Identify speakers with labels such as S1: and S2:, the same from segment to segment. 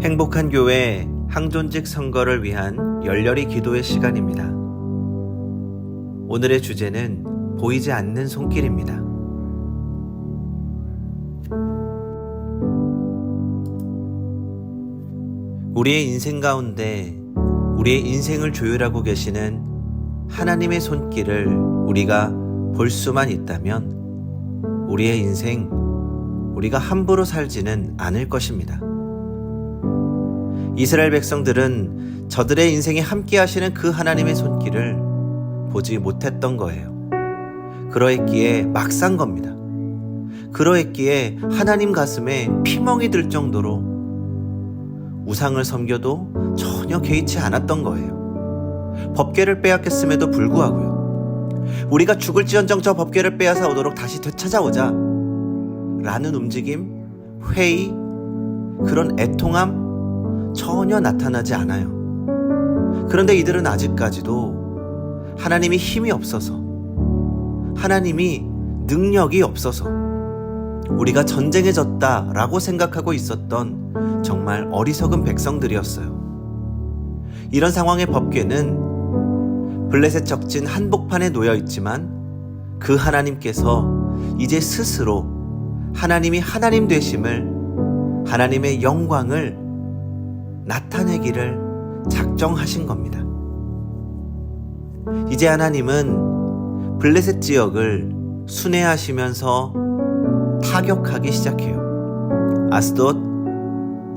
S1: 행복한 교회 항존직 선거를 위한 열렬히 기도의 시간입니다. 오늘의 주제는 보이지 않는 손길입니다. 우리의 인생 가운데 우리의 인생을 조율하고 계시는 하나님의 손길을 우리가 볼 수만 있다면 우리의 인생, 우리가 함부로 살지는 않을 것입니다. 이스라엘 백성들은 저들의 인생에 함께 하시는 그 하나님의 손길을 보지 못했던 거예요. 그러했기에 막 산 겁니다. 그러했기에 하나님 가슴에 피멍이 들 정도로 우상을 섬겨도 전혀 개의치 않았던 거예요. 법궤를 빼앗겼음에도 불구하고요. 우리가 죽을지언정 저 법궤를 빼앗아 오도록 다시 되찾아오자 라는 움직임, 회의, 그런 애통함 전혀 나타나지 않아요. 그런데 이들은 아직까지도 하나님이 힘이 없어서, 하나님이 능력이 없어서 우리가 전쟁에 졌다라고 생각하고 있었던 정말 어리석은 백성들이었어요. 이런 상황의 법궤는 블레셋 적진 한복판에 놓여 있지만 그 하나님께서 이제 스스로 하나님이 하나님 되심을, 하나님의 영광을 나타내기를 작정하신 겁니다. 이제 하나님은 블레셋 지역을 순회하시면서 타격하기 시작해요. 아스돗,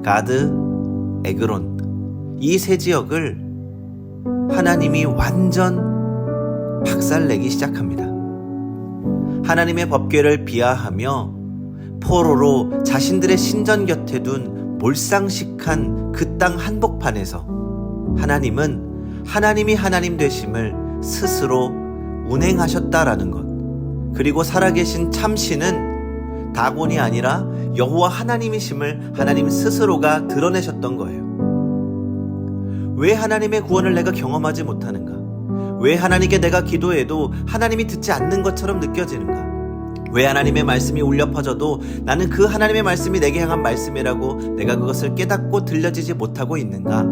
S1: 가드, 에그론, 이 세 지역을 하나님이 완전 박살내기 시작합니다. 하나님의 법궤를 비하하며 포로로 자신들의 신전 곁에 둔 몰상식한 그 땅 한복판에서 하나님은 하나님이 하나님 되심을 스스로 운행하셨다라는 것, 그리고 살아계신 참신은 다곤이 아니라 여호와 하나님이심을 하나님 스스로가 드러내셨던 거예요. 왜 하나님의 구원을 내가 경험하지 못하는가? 왜 하나님께 내가 기도해도 하나님이 듣지 않는 것처럼 느껴지는가? 왜 하나님의 말씀이 울려 퍼져도 나는 그 하나님의 말씀이 내게 향한 말씀이라고 내가 그것을 깨닫고 들려지지 못하고 있는가?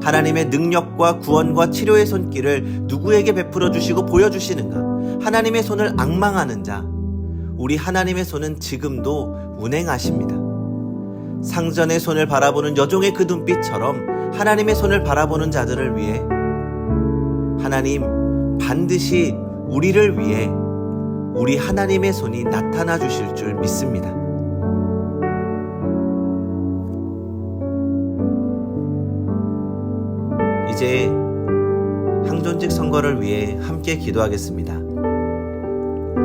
S1: 하나님의 능력과 구원과 치료의 손길을 누구에게 베풀어 주시고 보여주시는가? 하나님의 손을 앙망하는 자, 우리 하나님의 손은 지금도 운행하십니다. 상전의 손을 바라보는 여종의 그 눈빛처럼 하나님의 손을 바라보는 자들을 위해 하나님 반드시 우리를 위해 우리 하나님의 손이 나타나 주실 줄 믿습니다. 이제 항존직 선거를 위해 함께 기도하겠습니다.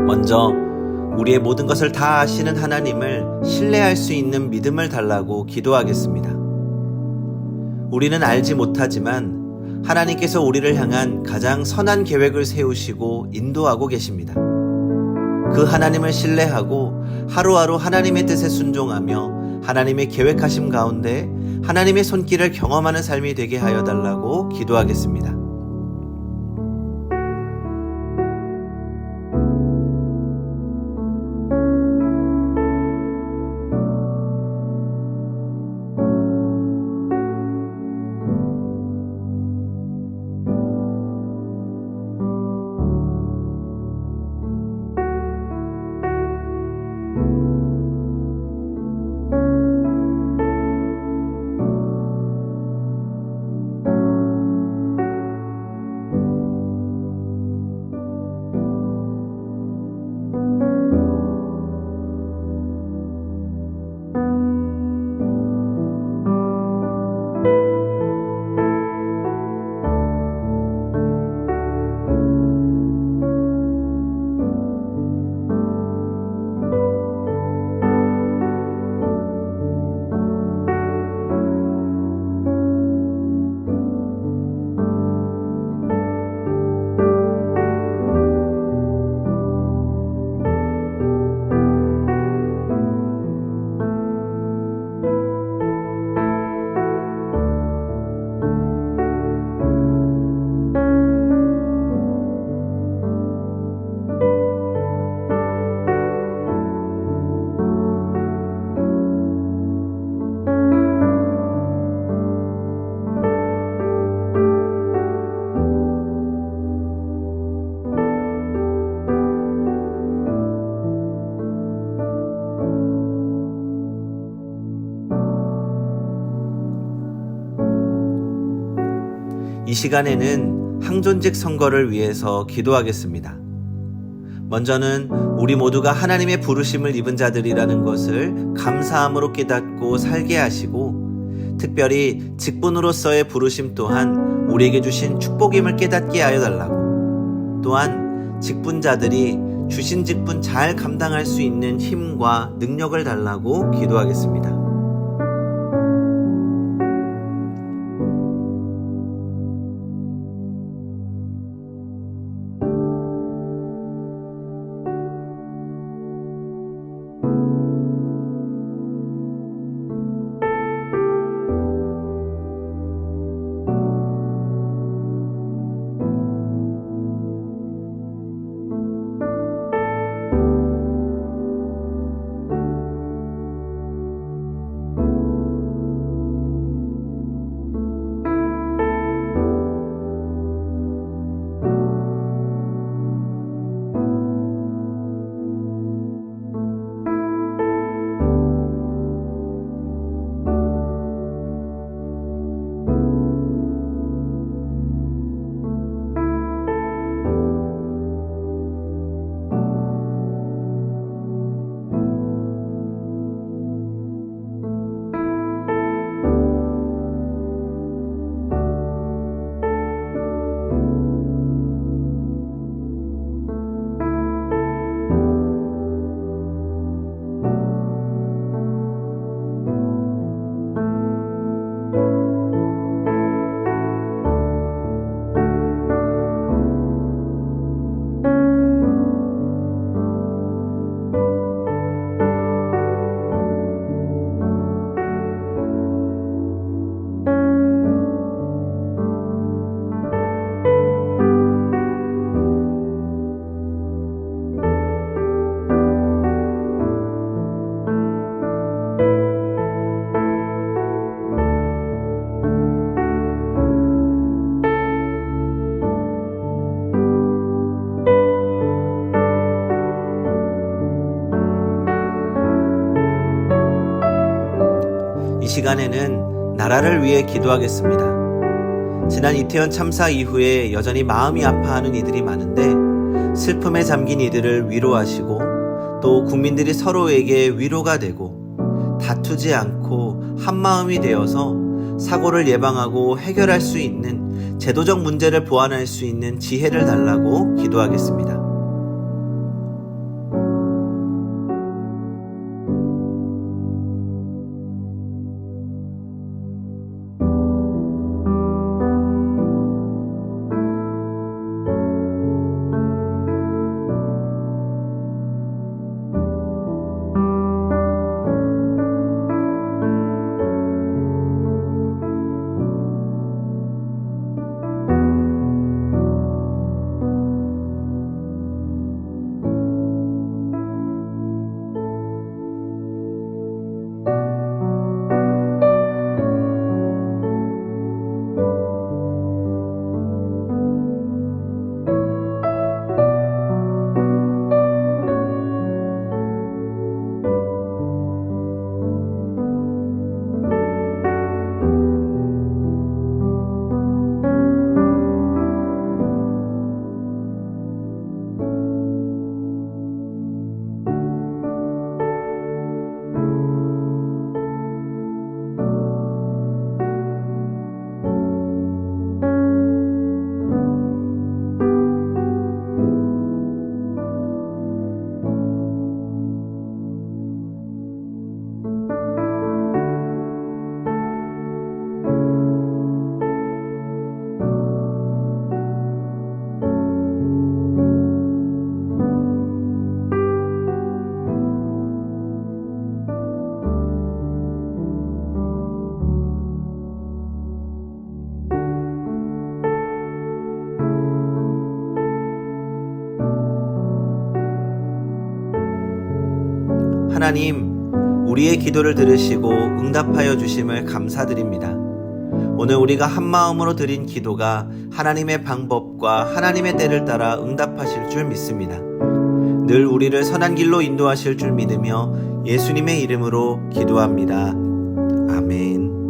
S1: 먼저 우리의 모든 것을 다 아시는 하나님을 신뢰할 수 있는 믿음을 달라고 기도하겠습니다. 우리는 알지 못하지만 하나님께서 우리를 향한 가장 선한 계획을 세우시고 인도하고 계십니다. 그 하나님을 신뢰하고 하루하루 하나님의 뜻에 순종하며 하나님의 계획하심 가운데 하나님의 손길을 경험하는 삶이 되게 하여 달라고 기도하겠습니다. 이 시간에는 항존직 선거를 위해서 기도하겠습니다. 먼저는 우리 모두가 하나님의 부르심을 입은 자들이라는 것을 감사함으로 깨닫고 살게 하시고, 특별히 직분으로서의 부르심 또한 우리에게 주신 축복임을 깨닫게 하여 달라고, 또한 직분자들이 주신 직분 잘 감당할 수 있는 힘과 능력을 달라고 기도하겠습니다. 이 시간에는 나라를 위해 기도하겠습니다. 지난 이태원 참사 이후에 여전히 마음이 아파하는 이들이 많은데, 슬픔에 잠긴 이들을 위로하시고 또 국민들이 서로에게 위로가 되고 다투지 않고 한마음이 되어서 사고를 예방하고 해결할 수 있는 제도적 문제를 보완할 수 있는 지혜를 달라고 기도하겠습니다. 하나님, 우리의 기도를 들으시고 응답하여 주심을 감사드립니다. 오늘 우리가 한마음으로 드린 기도가 하나님의 방법과 하나님의 때를 따라 응답하실 줄 믿습니다. 늘 우리를 선한 길로 인도하실 줄 믿으며 예수님의 이름으로 기도합니다. 아멘.